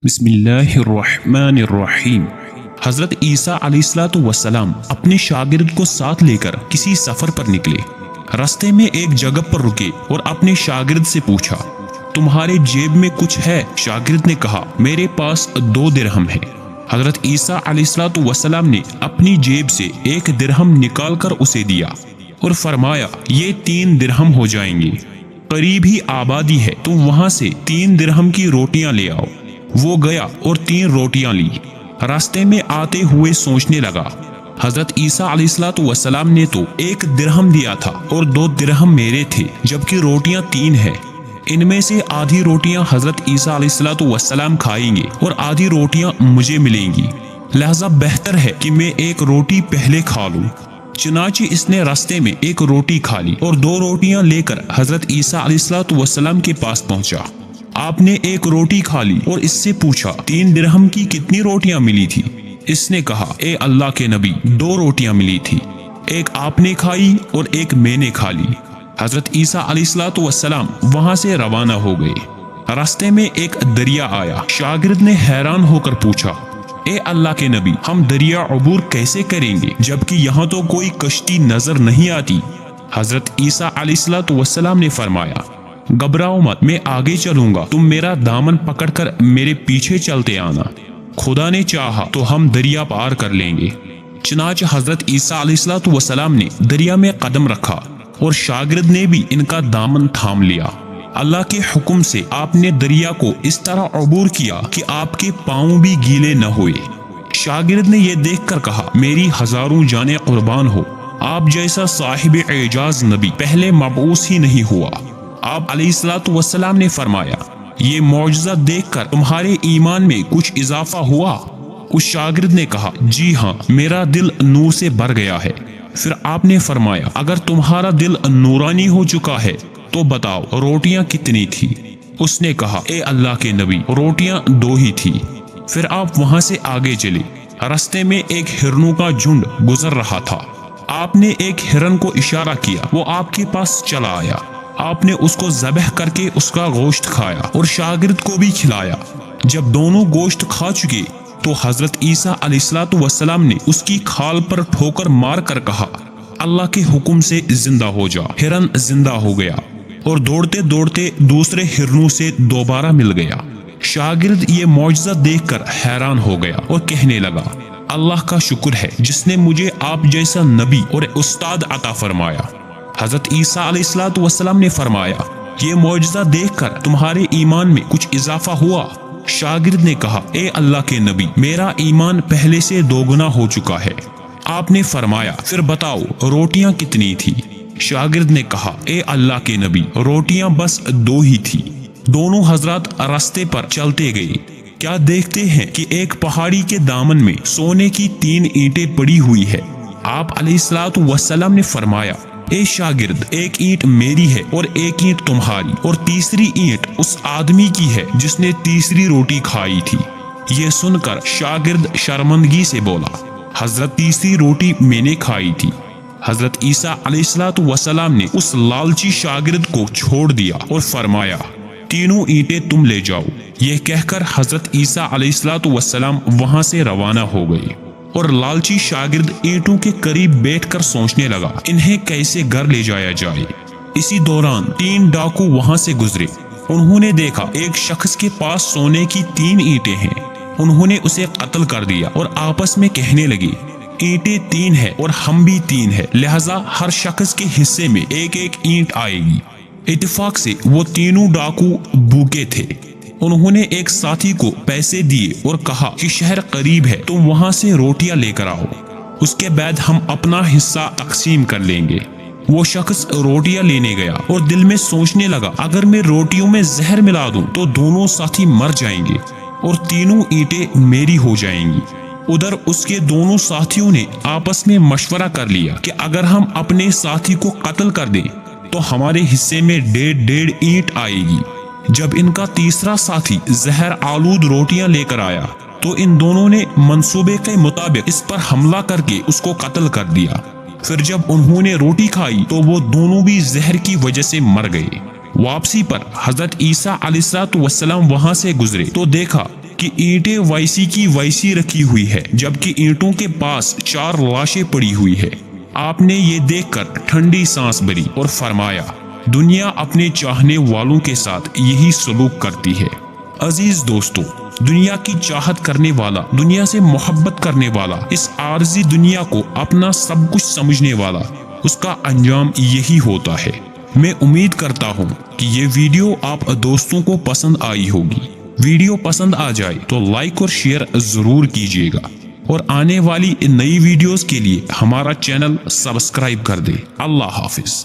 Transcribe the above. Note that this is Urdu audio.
بسم اللہ الرحمن الرحیم۔ حضرت عیسیٰ علیہ السلام اپنے شاگرد کو ساتھ لے کر کسی سفر پر نکلے۔ راستے میں ایک جگہ پر رکے اور اپنے شاگرد سے پوچھا، تمہارے جیب میں کچھ ہے؟ شاگرد نے کہا، میرے پاس 2 درہم ہے۔ حضرت عیسیٰ علیہ السلام نے اپنی جیب سے 1 درہم نکال کر اسے دیا اور فرمایا، یہ 3 درہم ہو جائیں گے، قریب ہی آبادی ہے، تم وہاں سے 3 درہم کی روٹیاں لے آؤ۔ وہ گیا اور 3 روٹیاں لی۔ راستے میں آتے ہوئے سوچنے لگا، حضرت عیسیٰ علیہ السلام نے تو 1 درہم دیا تھا اور 2 درہم میرے تھے، جبکہ روٹیاں 3 ہیں۔ ان میں سے آدھی روٹیاں حضرت عیسیٰ علیہ السلام کھائیں گے اور آدھی روٹیاں مجھے ملیں گی، لہذا بہتر ہے کہ میں 1 روٹی پہلے کھا لوں۔ چنانچہ اس نے راستے میں 1 روٹی کھا لی اور 2 روٹیاں لے کر حضرت عیسیٰ علیہ السلام کے پاس پہنچا۔ آپ نے 1 روٹی کھا لی اور اس سے پوچھا، 3 درہم کی کتنی روٹیاں ملی تھی؟ اس نے کہا، اے اللہ کے نبی، 2 روٹیاں ملی تھی، 1 آپ نے کھائی اور 1 میں نے کھا لی۔ حضرت عیسیٰ علیہ السلام وہاں سے روانہ ہو گئے۔ راستے میں ایک دریا آیا۔ شاگرد نے حیران ہو کر پوچھا، اے اللہ کے نبی، ہم دریا عبور کیسے کریں گے جبکہ یہاں تو کوئی کشتی نظر نہیں آتی؟ حضرت عیسیٰ علیہ السلام نے فرمایا، گھبراؤ مت، میں آگے چلوں گا، تم میرا دامن پکڑ کر میرے پیچھے چلتے آنا، خدا نے چاہا تو ہم دریا پار کر لیں گے۔ چنانچہ حضرت عیسیٰ علیہ السلام نے دریا میں قدم رکھا اور شاگرد نے بھی ان کا دامن تھام لیا۔ اللہ کے حکم سے آپ نے دریا کو اس طرح عبور کیا کہ آپ کے پاؤں بھی گیلے نہ ہوئے۔ شاگرد نے یہ دیکھ کر کہا، میری ہزاروں جانیں قربان ہو، آپ جیسا صاحب اعجاز نبی پہلے مبعوث ہی نہیں ہوا۔ آپ علیہ السلام نے فرمایا، یہ معجزہ دیکھ کر تمہارے ایمان میں کچھ اضافہ ہوا؟ اس شاگرد نے کہا، جی ہاں، میرا دل نور سے بھر گیا ہے۔ پھر آپ نے فرمایا، اگر تمہارا دل نورانی ہو چکا ہے تو بتاؤ روٹیاں کتنی تھی؟ اس نے کہا، اے اللہ کے نبی، روٹیاں 2 ہی تھی۔ پھر آپ وہاں سے آگے چلے۔ راستے میں ایک ہرنوں کا جھنڈ گزر رہا تھا۔ آپ نے ایک ہرن کو اشارہ کیا، وہ آپ کے پاس چلا آیا۔ آپ نے اس کو ذبح کر کے اس کا گوشت کھایا اور شاگرد کو بھی کھلایا۔ جب دونوں گوشت کھا چکے تو حضرت عیسیٰ علیہ السلام نے اس کی کھال پر ٹھوکر مار کر کہا، اللہ کے حکم سے زندہ ہو جا۔ ہرن زندہ ہو گیا اور دوڑتے دوڑتے دوسرے ہرنوں سے دوبارہ مل گیا۔ شاگرد یہ معجزہ دیکھ کر حیران ہو گیا اور کہنے لگا، اللہ کا شکر ہے جس نے مجھے آپ جیسا نبی اور استاد عطا فرمایا۔ حضرت عیسیٰ علیہ السلام نے فرمایا، یہ معجزہ دیکھ کر تمہارے ایمان میں کچھ اضافہ ہوا؟ شاگرد نے کہا، اے اللہ کے نبی، میرا ایمان پہلے سے 2 گنا ہو چکا ہے۔ آپ نے فرمایا، پھر بتاؤ روٹیاں کتنی تھی؟ شاگرد نے کہا، اے اللہ کے نبی، روٹیاں بس 2 ہی تھی۔ دونوں حضرات راستے پر چلتے گئے۔ کیا دیکھتے ہیں کہ ایک پہاڑی کے دامن میں سونے کی 3 اینٹیں پڑی ہوئی ہے۔ آپ علیہ السلام نے فرمایا، اے شاگرد، 1 اینٹ میری ہے اور 1 اینٹ تمہاری، اور تیسری اینٹ اس آدمی کی ہے جس نے تیسری روٹی کھائی تھی۔ یہ سن کر شاگرد شرمندگی سے بولا، حضرت تیسری روٹی میں نے کھائی تھی۔ حضرت عیسیٰ علیہ السلام نے اس لالچی شاگرد کو چھوڑ دیا اور فرمایا، 3 اینٹیں تم لے جاؤ۔ یہ کہہ کر حضرت عیسیٰ علیہ السلام وہاں سے روانہ ہو گئے اور لالچی شاگرد اینٹوں کے قریب بیٹھ کر سوچنے لگا، انہیں کیسے گھر لے جایا جائے۔ اسی دوران 3 ڈاکو وہاں سے گزرے۔ انہوں نے دیکھا ایک شخص کے پاس سونے کی 3 اینٹیں ہیں۔ انہوں نے اسے قتل کر دیا اور آپس میں کہنے لگے، اینٹیں 3 ہیں اور ہم بھی 3 ہیں، لہذا ہر شخص کے حصے میں 1 اینٹ آئے گی۔ اتفاق سے وہ تینوں ڈاکو بھوکے تھے۔ انہوں نے ایک ساتھی کو پیسے دیے اور کہا کہ شہر قریب ہے، تم وہاں سے روٹیاں لے کر آؤ، اس کے بعد ہم اپنا حصہ تقسیم کر لیں گے۔ وہ شخص روٹیاں لینے گیا اور دل میں سوچنے لگا، اگر میں روٹیوں میں زہر ملا دوں تو دونوں ساتھی مر جائیں گے اور 3 اینٹیں میری ہو جائیں گی۔ ادھر اس کے دونوں ساتھیوں نے آپس میں مشورہ کر لیا کہ اگر ہم اپنے ساتھی کو قتل کر دیں تو ہمارے حصے میں 1.5 اینٹ آئے گی۔ جب ان کا تیسرا ساتھی زہر آلود روٹیاں لے کر آیا تو ان دونوں نے منصوبے کے مطابق اس پر حملہ کر کے اس کو قتل کر دیا۔ پھر جب انہوں نے روٹی کھائی تو وہ دونوں بھی زہر کی وجہ سے مر گئے۔ واپسی پر حضرت عیسیٰ علیہ السلام وہاں سے گزرے تو دیکھا کہ اینٹیں ویسی کی ویسی رکھی ہوئی ہے جبکہ اینٹوں کے پاس 4 لاشیں پڑی ہوئی ہے۔ آپ نے یہ دیکھ کر ٹھنڈی سانس بھری اور فرمایا دنیا اپنے چاہنے والوں کے ساتھ یہی سلوک کرتی ہے۔ عزیز دوستو، دنیا کی چاہت کرنے والا، دنیا سے محبت کرنے والا، اس عارضی دنیا کو اپنا سب کچھ سمجھنے والا، اس کا انجام یہی ہوتا ہے۔ میں امید کرتا ہوں کہ یہ ویڈیو آپ دوستوں کو پسند آئی ہوگی۔ ویڈیو پسند آ جائے تو لائک اور شیئر ضرور کیجیے گا، اور آنے والی نئی ویڈیوز کے لیے ہمارا چینل سبسکرائب کر دے۔ اللہ حافظ۔